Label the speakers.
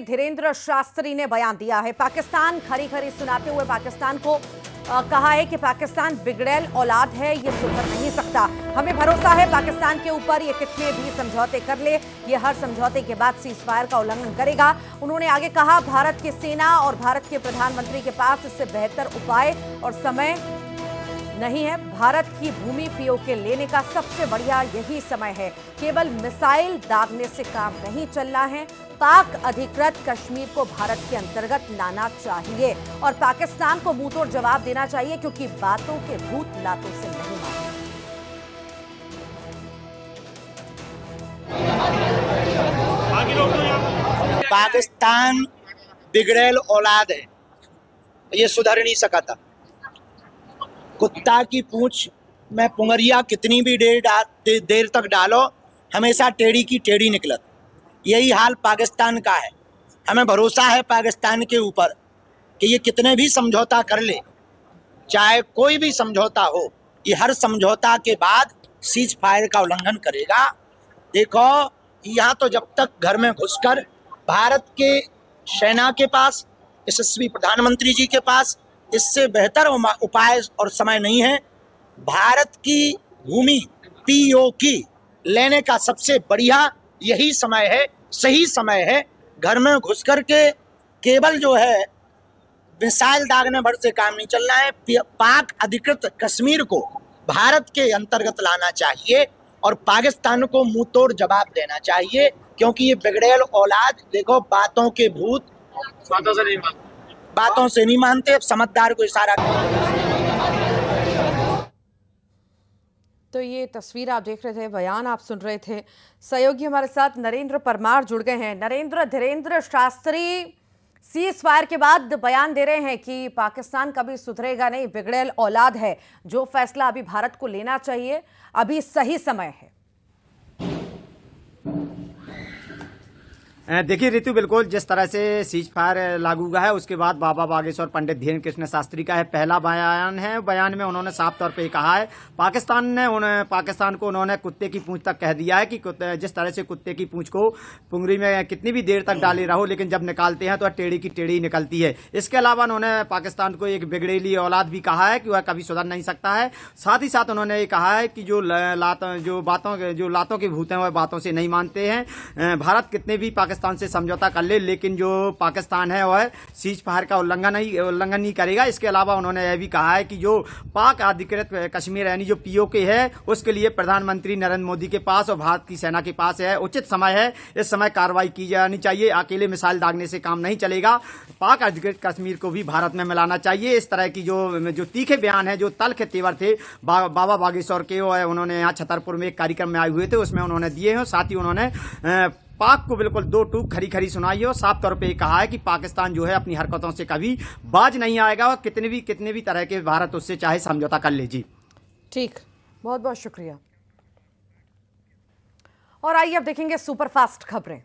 Speaker 1: धीरेन्द्र शास्त्री ने बयान दिया है। पाकिस्तान खरी खरी सुनाते हुए पाकिस्तान को कहा है कि पाकिस्तान बिगड़ैल औलाद है, ये सुधर नहीं सकता। हमें भरोसा है पाकिस्तान के ऊपर, ये कितने भी समझौते कर ले, ये हर समझौते के बाद सीजफायर का उल्लंघन करेगा। उन्होंने आगे कहा, भारत की सेना और भारत के प्रधानमंत्री के पास इससे बेहतर उपाय और समय नहीं है। भारत की भूमि पीओके लेने का सबसे बढ़िया यही समय है। केवल मिसाइल दागने से काम नहीं चलना है। पाक अधिकृत कश्मीर को भारत के अंतर्गत लाना चाहिए और पाकिस्तान को मुंहतोड़ जवाब देना चाहिए, क्योंकि बातों के भूत लातों से नहीं मारते।
Speaker 2: पाकिस्तान बिगड़ैल औलाद है, ये सुधर नहीं सका था। कुत्ता की पूंछ में पुंगरिया कितनी भी देर तक डालो, हमेशा टेढ़ी की टेढ़ी निकलत। यही हाल पाकिस्तान का है। हमें भरोसा है पाकिस्तान के ऊपर कि ये कितने भी समझौता कर ले, चाहे कोई भी समझौता हो, ये हर समझौता के बाद सीज फायर का उल्लंघन करेगा। देखो, यहाँ तो जब तक घर में घुसकर भारत के सेना के पास, यशस्वी प्रधानमंत्री जी के पास इससे बेहतर उपाय और समय नहीं है। भारत की भूमि पीओके लेने का सबसे बढ़िया यही समय है, सही समय है। घर में घुस कर के केवल जो है मिसाइल दागने भर से काम नहीं चलना है। पाक अधिकृत कश्मीर को भारत के अंतर्गत लाना चाहिए और पाकिस्तान को मुंह तोड़ जवाब देना चाहिए, क्योंकि ये बिगड़ैल औलाद, देखो, बातों के भूत बातों से नहीं मानते। अब समझदार को इशारा।
Speaker 1: तो ये तस्वीर आप देख रहे थे, बयान आप सुन रहे थे। सहयोगी हमारे साथ नरेंद्र परमार जुड़ गए हैं। नरेंद्र, धीरेन्द्र शास्त्री सीज फायर के बाद बयान दे रहे हैं कि पाकिस्तान कभी सुधरेगा नहीं, बिगड़ैल औलाद है। जो फैसला अभी भारत को लेना चाहिए, अभी सही समय है।
Speaker 3: देखिए ऋतु, बिल्कुल जिस तरह से सीज फायर लागू हुआ है उसके बाद बाबा बागेश्वर पंडित धीरेन्द्र कृष्ण शास्त्री का है पहला बयान है। बयान में उन्होंने साफ तौर पे कहा है, पाकिस्तान को उन्होंने कुत्ते की पूंछ तक कह दिया है कि जिस तरह से कुत्ते की पूंछ को पुंगरी में कितनी भी देर तक डाले रहो, लेकिन जब निकालते हैं तो टेढ़ी की टेढ़ी निकलती है। इसके अलावा उन्होंने पाकिस्तान को एक बिगड़ेली औलाद भी कहा है कि वह कभी सुधर नहीं सकता है। साथ ही साथ उन्होंने ये कहा है कि जो लातों के भूत हैं वह बातों से नहीं मानते हैं। भारत कितने भी पाकिस्तान से समझौता कर ले, लेकिन जो पाकिस्तान है वह सीज फायर का उल्लंघन नहीं करेगा। इसके अलावा उन्होंने यह भी कहा है कि जो पाक अधिकृत कश्मीर यानी जो पीओके है, उसके लिए प्रधानमंत्री नरेंद्र मोदी के पास और भारत की सेना के पास है उचित समय है। इस समय कार्रवाई की जानी चाहिए। अकेले मिसाइल दागने से काम नहीं चलेगा। पाक अधिकृत कश्मीर को भी भारत में मिलाना चाहिए। इस तरह की जो तीखे बयान है, जो तल्ख तेवर थे बाबा बागेश्वर के, उन्होंने यहाँ छतरपुर में एक कार्यक्रम में आए हुए थे, उसमें उन्होंने दिए हैं। साथ ही उन्होंने पाक को बिल्कुल दो टूक खरी खरी सुनाई और साफ तौर पे कहा है कि पाकिस्तान जो है अपनी हरकतों से कभी बाज नहीं आएगा और कितने भी तरह के भारत उससे चाहे समझौता कर ले। जी
Speaker 1: ठीक, बहुत बहुत शुक्रिया। और आइए अब देखेंगे सुपरफास्ट खबरें।